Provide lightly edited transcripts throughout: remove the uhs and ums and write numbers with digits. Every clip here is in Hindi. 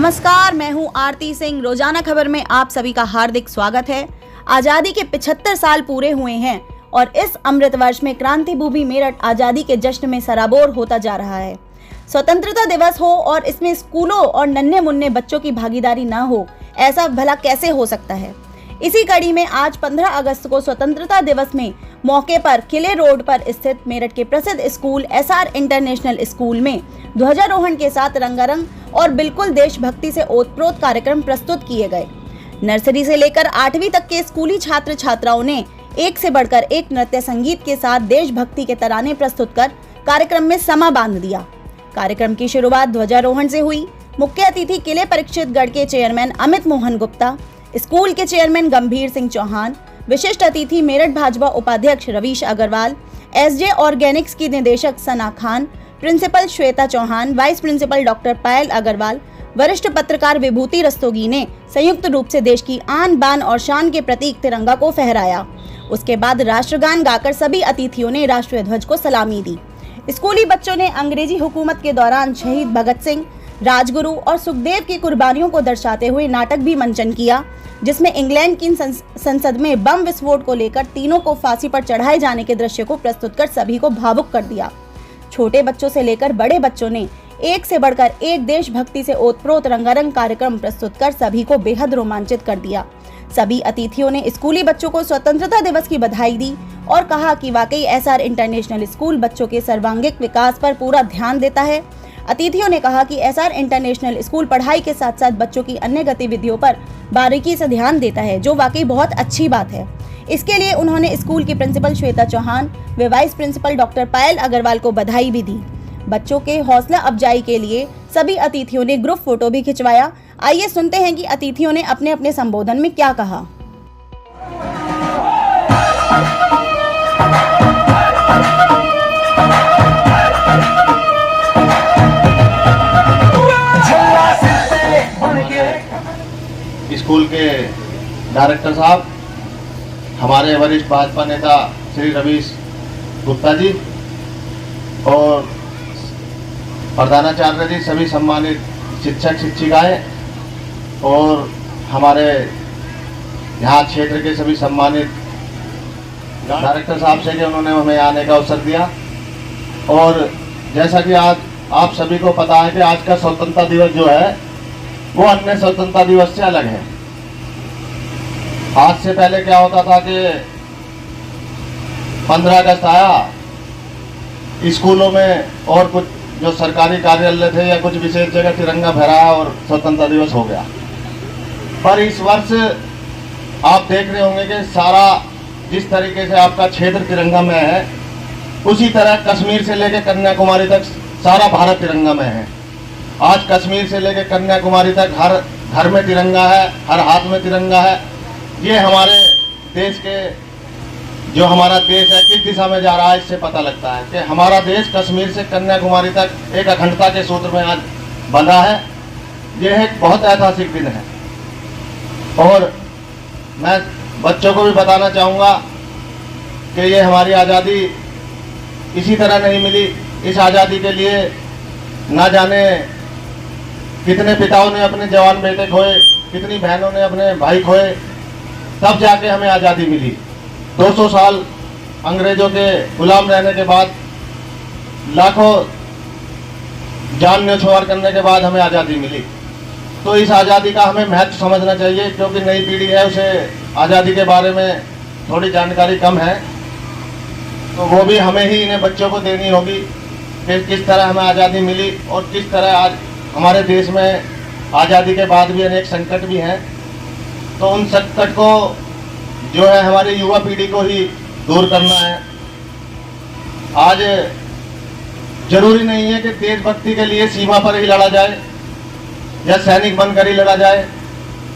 नमस्कार, मैं हूं आरती सिंह। रोजाना खबर में आप सभी का हार्दिक स्वागत है। आजादी के 75 साल पूरे हुए हैं और इस अमृत वर्ष में क्रांति भूमि मेरठ आजादी के जश्न में सराबोर होता जा रहा है। स्वतंत्रता दिवस हो और इसमें स्कूलों और नन्हे मुन्ने बच्चों की भागीदारी न हो, ऐसा भला कैसे हो सकता है। इसी कड़ी में आज 15 अगस्त को स्वतंत्रता दिवस में मौके पर किले रोड पर स्थित मेरठ के प्रसिद्ध स्कूल एसआर इंटरनेशनल स्कूल में ध्वजारोहण के साथ रंगारंग और बिल्कुल देशभक्ति से ओतप्रोत कार्यक्रम प्रस्तुत किए गए। नर्सरी से लेकर 8वीं तक के स्कूली छात्र छात्राओं ने एक से बढ़कर एक नृत्य संगीत के साथ देशभक्ति के तराने प्रस्तुत कर कार्यक्रम में समा बांध दिया। कार्यक्रम की शुरुआत ध्वजारोहण से हुई। मुख्य अतिथि किले परीक्षितगढ़ के चेयरमैन अमित मोहन गुप्ता, स्कूल के चेयरमैन गंभीर सिंह चौहान, विशिष्ट अतिथि मेरठ भाजपा उपाध्यक्ष रवीश अग्रवाल, एसजे ऑर्गेनिक्स की निदेशक Sana Khan, principal Shweta Chauhan, vice principal doctor Payal Agarwal, वरिष्ठ पत्रकार विभूति रस्तोगी ने संयुक्त रूप से देश की आन बान और शान के प्रतीक तिरंगा को फहराया। उसके बाद राष्ट्रगान गाकर सभी अतिथियों ने राष्ट्रीय ध्वज को सलामी दी। स्कूली बच्चों ने अंग्रेजी हुकूमत के दौरान शहीद भगत सिंह, राजगुरु और सुखदेव की कुर्बानियों को दर्शाते हुए नाटक भी मंचन किया, जिसमें इंग्लैंड की संसद में बम विस्फोट को लेकर तीनों को फांसी पर चढ़ाए जाने के दृश्य को प्रस्तुत कर सभी को भावुक कर दिया। छोटे बच्चों से लेकर बड़े बच्चों ने एक से बढ़कर एक देशभक्ति से ओतप्रोत रंगारंग कार्यक्रम प्रस्तुत कर सभी को बेहद रोमांचित कर दिया। सभी अतिथियों ने स्कूली बच्चों को स्वतंत्रता दिवस की बधाई दी और कहा कि वाकई एसआर इंटरनेशनल स्कूल बच्चों के सर्वांगीण विकास पर पूरा ध्यान देता है। अतिथियों ने कहा कि एसआर इंटरनेशनल स्कूल पढ़ाई के साथ साथ बच्चों की अन्य गतिविधियों पर बारीकी से ध्यान देता है, जो वाकई बहुत अच्छी बात है। इसके लिए उन्होंने स्कूल की प्रिंसिपल श्वेता चौहान व vice principal doctor Payal Agarwal को बधाई भी दी। बच्चों के हौसला अफजाई के लिए सभी अतिथियों ने ग्रुप फोटो भी खिंचवाया। आइए सुनते हैं कि अतिथियों ने अपने अपने संबोधन में क्या कहा। स्कूल के डायरेक्टर साहब, हमारे वरिष्ठ भाजपा नेता श्री रवीश गुप्ता जी और प्रधानाचार्य जी, सभी सम्मानित शिक्षक शिक्षिकाएं और हमारे यहाँ क्षेत्र के सभी सम्मानित डायरेक्टर साहब से कि उन्होंने हमें आने का अवसर दिया। और जैसा कि आज आप सभी को पता है कि आज का स्वतंत्रता दिवस जो है वो अन्य स्वतंत्रता दिवस से अलग है। आज से पहले क्या होता था कि 15 अगस्त आया, स्कूलों में और कुछ जो सरकारी कार्यालय थे या कुछ विशेष जगह तिरंगा फहराया और स्वतंत्रता दिवस हो गया। पर इस वर्ष आप देख रहे होंगे कि सारा जिस तरीके से आपका क्षेत्र तिरंगा में है, उसी तरह कश्मीर से लेकर कन्याकुमारी तक सारा भारत तिरंगा में है। आज कश्मीर से लेकर कन्याकुमारी तक हर घर में तिरंगा है, हर हाथ में तिरंगा है। ये हमारे देश के जो हमारा देश है किस दिशा में जा रहा है, इससे पता लगता है कि हमारा देश कश्मीर से कन्याकुमारी तक एक अखंडता के सूत्र में आज बंधा है। यह एक बहुत ऐतिहासिक दिन है और मैं बच्चों को भी बताना चाहूँगा कि ये हमारी आज़ादी इसी तरह नहीं मिली। इस आज़ादी के लिए ना जाने कितने पिताओं ने अपने जवान बेटे खोए, कितनी बहनों ने अपने भाई खोए, तब जाके हमें आज़ादी मिली। 200 साल अंग्रेजों के गुलाम रहने के बाद, लाखों जान न्यौछावर करने के बाद हमें आज़ादी मिली। तो इस आज़ादी का हमें महत्व समझना चाहिए, क्योंकि नई पीढ़ी है, उसे आज़ादी के बारे में थोड़ी जानकारी कम है। तो वो भी हमें ही इन्हें बच्चों को देनी होगी कि किस तरह हमें आज़ादी मिली और किस तरह आज हमारे देश में आज़ादी के बाद भी अनेक संकट भी हैं। तो उन संकट को जो है हमारी युवा पीढ़ी को ही दूर करना है। आज जरूरी नहीं है कि देशभक्ति के लिए सीमा पर ही लड़ा जाए या सैनिक बनकर ही लड़ा जाए।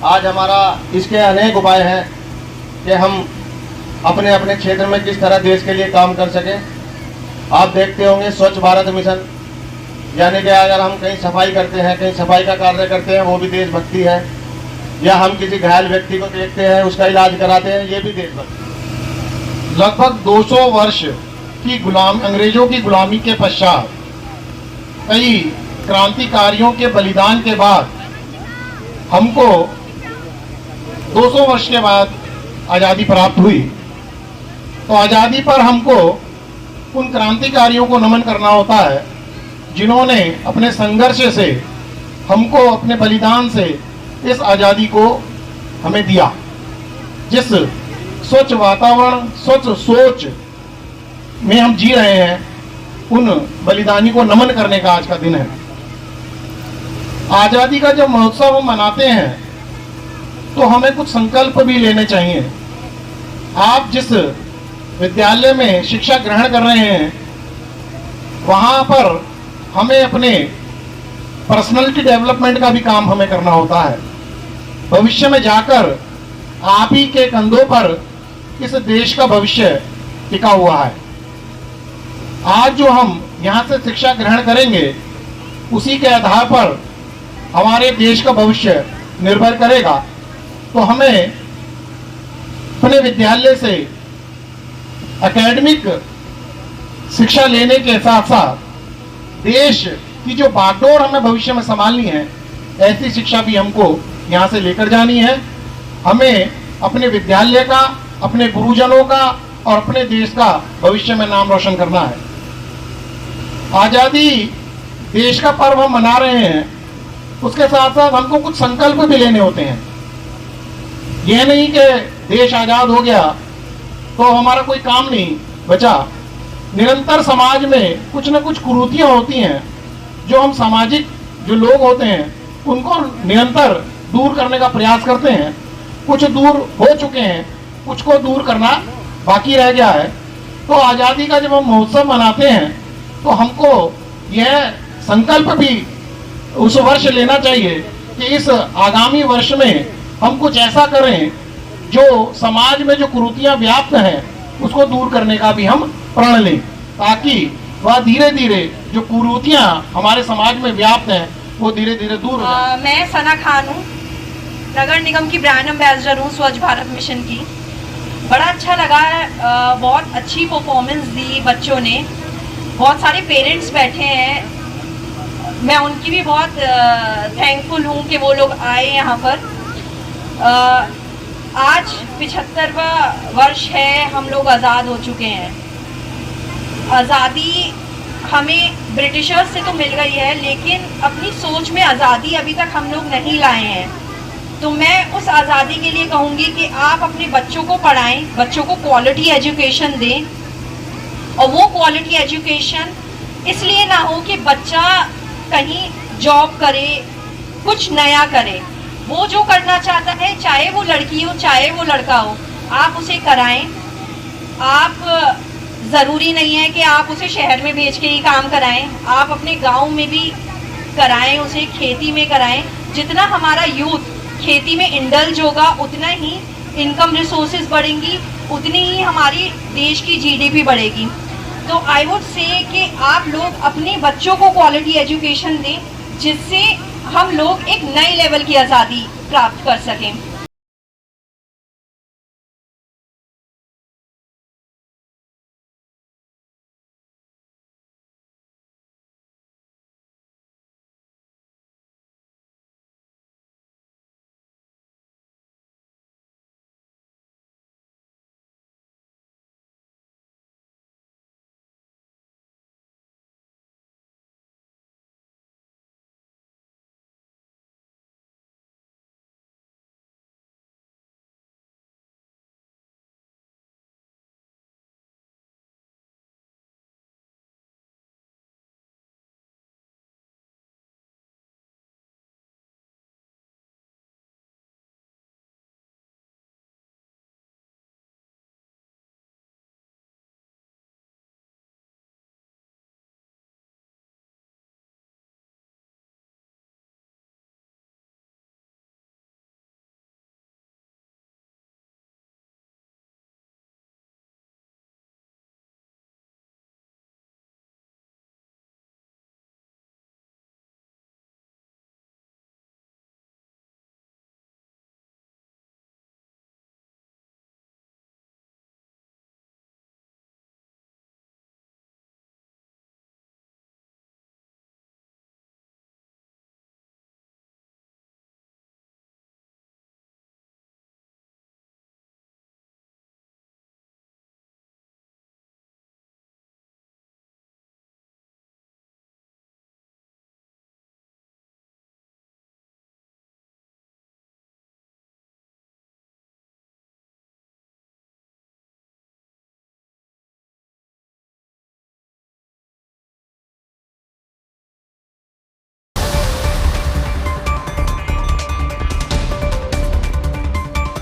आज हमारा इसके अनेक उपाय हैं कि हम अपने अपने क्षेत्र में किस तरह देश के लिए काम कर सकें। आप देखते होंगे स्वच्छ भारत मिशन, यानी कि अगर हम कहीं सफाई करते हैं, कहीं सफाई का कार्य करते हैं, वो भी देशभक्ति है। या हम किसी घायल व्यक्ति को देखते हैं, उसका इलाज कराते हैं, ये भी देशभक्ति। लगभग 200 वर्ष की अंग्रेजों की गुलामी के पश्चात कई क्रांतिकारियों के बलिदान के बाद हमको 200 वर्ष के बाद आज़ादी प्राप्त हुई, तो आज़ादी पर हमको उन क्रांतिकारियों को नमन करना होता है जिन्होंने अपने संघर्ष से, हमको अपने बलिदान से इस आज़ादी को हमें दिया। जिस स्वच्छ वातावरण, स्वच्छ सोच में हम जी रहे हैं, उन बलिदानी को नमन करने का आज का दिन है। आज़ादी का जब महोत्सव हम मनाते हैं तो हमें कुछ संकल्प भी लेने चाहिए। आप जिस विद्यालय में शिक्षा ग्रहण कर रहे हैं, वहाँ पर हमें अपने पर्सनालिटी डेवलपमेंट का भी काम हमें करना होता है। भविष्य में जाकर आप ही के कंधों पर इस देश का भविष्य टिका हुआ है। आज जो हम यहाँ से शिक्षा ग्रहण करेंगे, उसी के आधार पर हमारे देश का भविष्य निर्भर करेगा। तो हमें अपने विद्यालय से एकेडमिक शिक्षा लेने के साथ साथ देश की जो बागडोर हमें भविष्य में संभालनी है, ऐसी शिक्षा भी हमको यहाँ से लेकर जानी है। हमें अपने विद्यालय का, अपने गुरुजनों का और अपने देश का भविष्य में नाम रोशन करना है। आज़ादी देश का पर्व हम मना रहे हैं, उसके साथ साथ हमको कुछ संकल्प भी लेने होते हैं। यह नहीं कि देश आज़ाद हो गया तो हमारा कोई काम नहीं बचा। निरंतर समाज में कुछ न कुछ कुरीतियां होती हैं, जो हम सामाजिक जो लोग होते हैं उनको निरंतर दूर करने का प्रयास करते हैं। कुछ दूर हो चुके हैं, कुछ को दूर करना बाकी रह गया है। तो आज़ादी का जब हम महोत्सव मनाते हैं तो हमको यह संकल्प भी उस वर्ष लेना चाहिए कि इस आगामी वर्ष में हम कुछ ऐसा करें जो समाज में जो कुरीतियां व्याप्त हैं उसको दूर करने का भी हम प्रण लें, ताकि वह धीरे धीरे जो कुरीतियां हमारे समाज में व्याप्त हैं वो धीरे धीरे दूर हो जाएं। मैं सना खान हूँ, नगर निगम की ब्रांड एम्बेसडर हूँ स्वच्छ भारत मिशन की। बड़ा अच्छा लगा, बहुत अच्छी परफॉर्मेंस दी बच्चों ने। बहुत सारे पेरेंट्स बैठे हैं, मैं उनकी भी बहुत थैंकफुल हूँ कि वो लोग आए यहाँ पर। आज 75वां वर्ष है, हम लोग आज़ाद हो चुके हैं। आज़ादी हमें ब्रिटिशर्स से तो मिल गई है, लेकिन अपनी सोच में आज़ादी अभी तक हम लोग नहीं लाए हैं। तो मैं उस आज़ादी के लिए कहूँगी कि आप अपने बच्चों को पढ़ाएं, बच्चों को क्वालिटी एजुकेशन दें। और वो क्वालिटी एजुकेशन इसलिए ना हो कि बच्चा कहीं जॉब करे, कुछ नया करे। वो जो करना चाहता है, चाहे वो लड़की हो चाहे वो लड़का हो, आप उसे कराएं। आप ज़रूरी नहीं है कि आप उसे शहर में भेज के ही काम कराएं, आप अपने गांव में भी कराएं, उसे खेती में कराएं। जितना हमारा यूथ खेती में इंडल्ज होगा, उतना ही इनकम रिसोर्सेज बढ़ेंगी, उतनी ही हमारी देश की जीडीपी बढ़ेगी। तो आई वुड से कि आप लोग अपने बच्चों को क्वालिटी एजुकेशन दें, जिससे हम लोग एक नए लेवल की आज़ादी प्राप्त कर सकें।